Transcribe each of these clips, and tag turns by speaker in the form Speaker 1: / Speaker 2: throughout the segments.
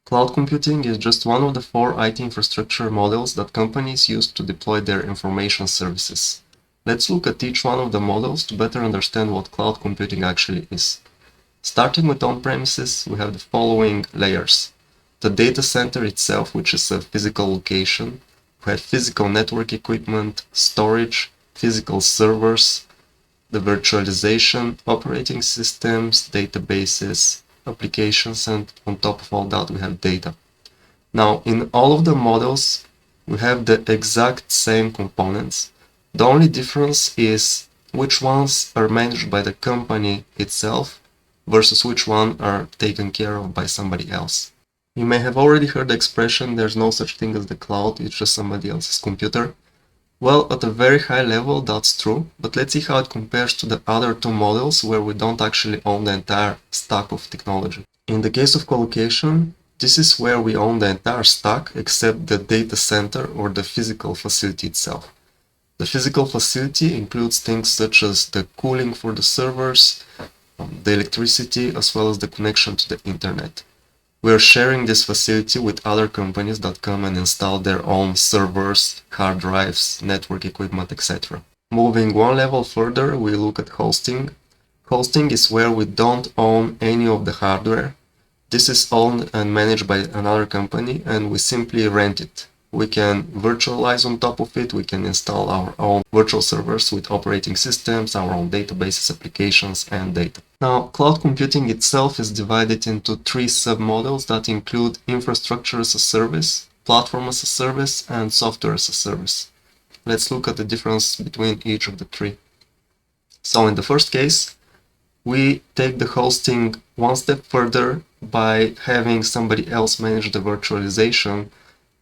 Speaker 1: Cloud computing is just one of the 4 IT infrastructure models that companies use to deploy their information services. Let's look at each one of the models to better understand what cloud computing actually is. Starting with on-premises, we have the following layers. The data center itself, which is a physical location. We have physical network equipment, storage, physical servers, the virtualization, operating systems, databases, applications, and on top of all that we have data. Now, in all of the models, we have the exact same components. The only difference is which ones are managed by the company itself versus which ones are taken care of by somebody else. You may have already heard the expression, there's no such thing as the cloud, it's just somebody else's computer. Well, at a very high level, that's true, but let's see how it compares to the other 2 models where we don't actually own the entire stack of technology. In the case of colocation, this is where we own the entire stack except the data center or the physical facility itself. The physical facility includes things such as the cooling for the servers, the electricity, as well as the connection to the internet. We are sharing this facility with other companies that come and install their own servers, hard drives, network equipment, etc. Moving one level further, we look at hosting. Hosting is where we don't own any of the hardware. This is owned and managed by another company and we simply rent it. We can virtualize on top of it, we can install our own virtual servers with operating systems, our own databases, applications, and data. Now, cloud computing itself is divided into 3 submodels that include infrastructure as a service, platform as a service, and software as a service. Let's look at the difference between each of the 3. So in the first case, we take the hosting one step further by having somebody else manage the virtualization,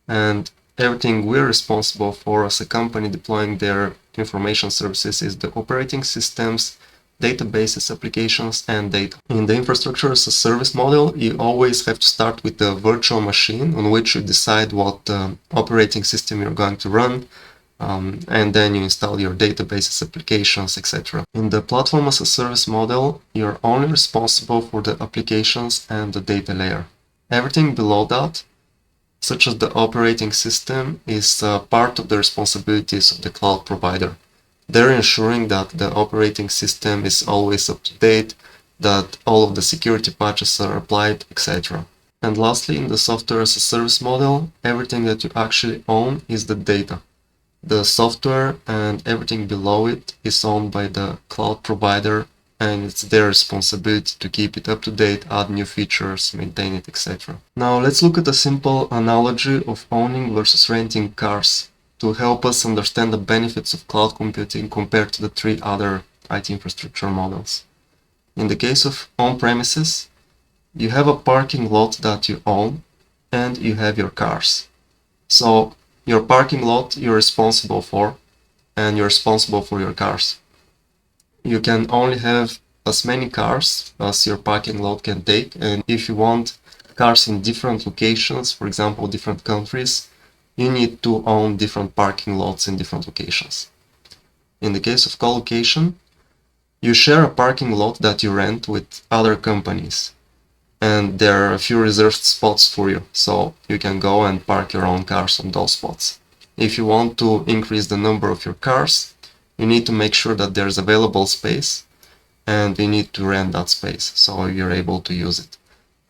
Speaker 1: and everything we're responsible for as a company deploying their information services is the operating systems, databases, applications, and data. In the infrastructure as a service model, you always have to start with the virtual machine on which you decide what operating system you're going to run, and then you install your databases, applications, etc. In the platform as a service model, you're only responsible for the applications and the data layer. Everything below that, such as the operating system, is part of the responsibilities of the cloud provider. They're ensuring that the operating system is always up to date, that all of the security patches are applied, etc. And lastly, in the software as a service model, everything that you actually own is the data. The software and everything below it is owned by the cloud provider, and it's their responsibility to keep it up to date, add new features, maintain it, etc. Now let's look at a simple analogy of owning versus renting cars to help us understand the benefits of cloud computing compared to the 3 other IT infrastructure models. In the case of on-premises, you have a parking lot that you own and you have your cars. So your parking lot you're responsible for, and you're responsible for your cars. You can only have as many cars as your parking lot can take, and if you want cars in different locations, for example different countries, you need to own different parking lots in different locations. In the case of colocation, you share a parking lot that you rent with other companies, and there are a few reserved spots for you, so you can go and park your own cars on those spots. If you want to increase the number of your cars, you need to make sure that there's available space, and you need to rent that space so you're able to use it.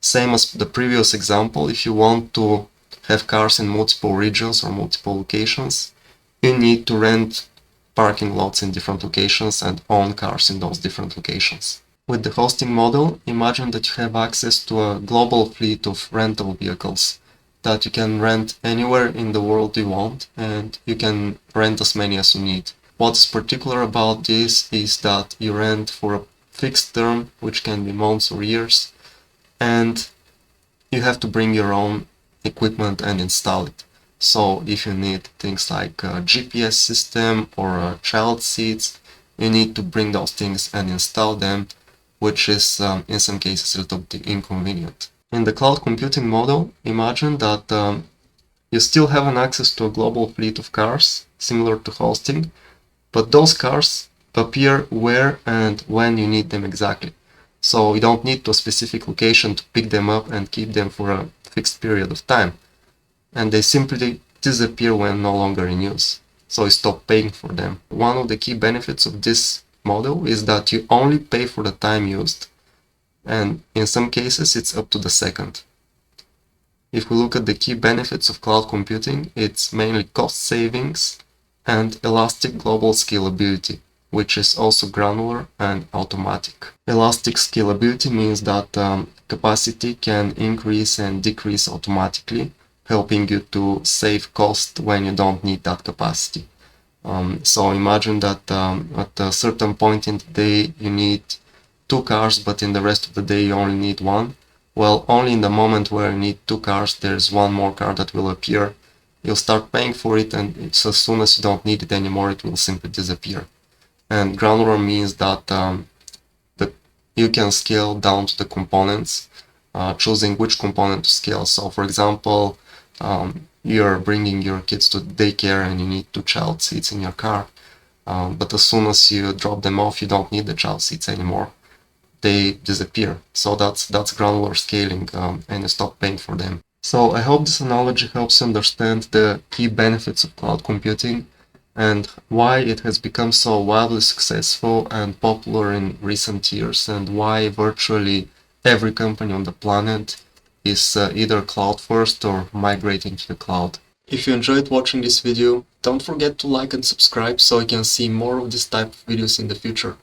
Speaker 1: Same as the previous example, if you want to have cars in multiple regions or multiple locations, you need to rent parking lots in different locations and own cars in those different locations. With the hosting model, imagine that you have access to a global fleet of rental vehicles that you can rent anywhere in the world you want, and you can rent as many as you need. What's particular about this is that you rent for a fixed term, which can be months or years, and you have to bring your own equipment and install it. So if you need things like a GPS system or child seats, you need to bring those things and install them, which is in some cases a little bit inconvenient. In the cloud computing model, imagine that you still have an access to a global fleet of cars, similar to hosting, but those cars appear where and when you need them exactly. So you don't need to a specific location to pick them up and keep them for a fixed period of time, and they simply disappear when no longer in use. So you stop paying for them. One of the key benefits of this model is that you only pay for the time used, and in some cases it's up to the second. If we look at the key benefits of cloud computing, it's mainly cost savings and elastic global scalability, which is also granular and automatic. Elastic scalability means that capacity can increase and decrease automatically, helping you to save cost when you don't need that capacity. So imagine that at a certain point in the day you need 2 cars, but in the rest of the day you only need one. Well, only in the moment where you need 2 cars, there's one more car that will appear. You'll start paying for it, and it's as soon as you don't need it anymore, it will simply disappear. And granular means that you can scale down to the components, choosing which component to scale. So, for example, you're bringing your kids to daycare and you need 2 child seats in your car, but as soon as you drop them off, you don't need the child seats anymore. They disappear. So that's granular scaling, and you stop paying for them. So I hope this analogy helps you understand the key benefits of cloud computing and why it has become so wildly successful and popular in recent years, and why virtually every company on the planet is either cloud first or migrating to the cloud. If you enjoyed watching this video, don't forget to like and subscribe so you can see more of this type of videos in the future.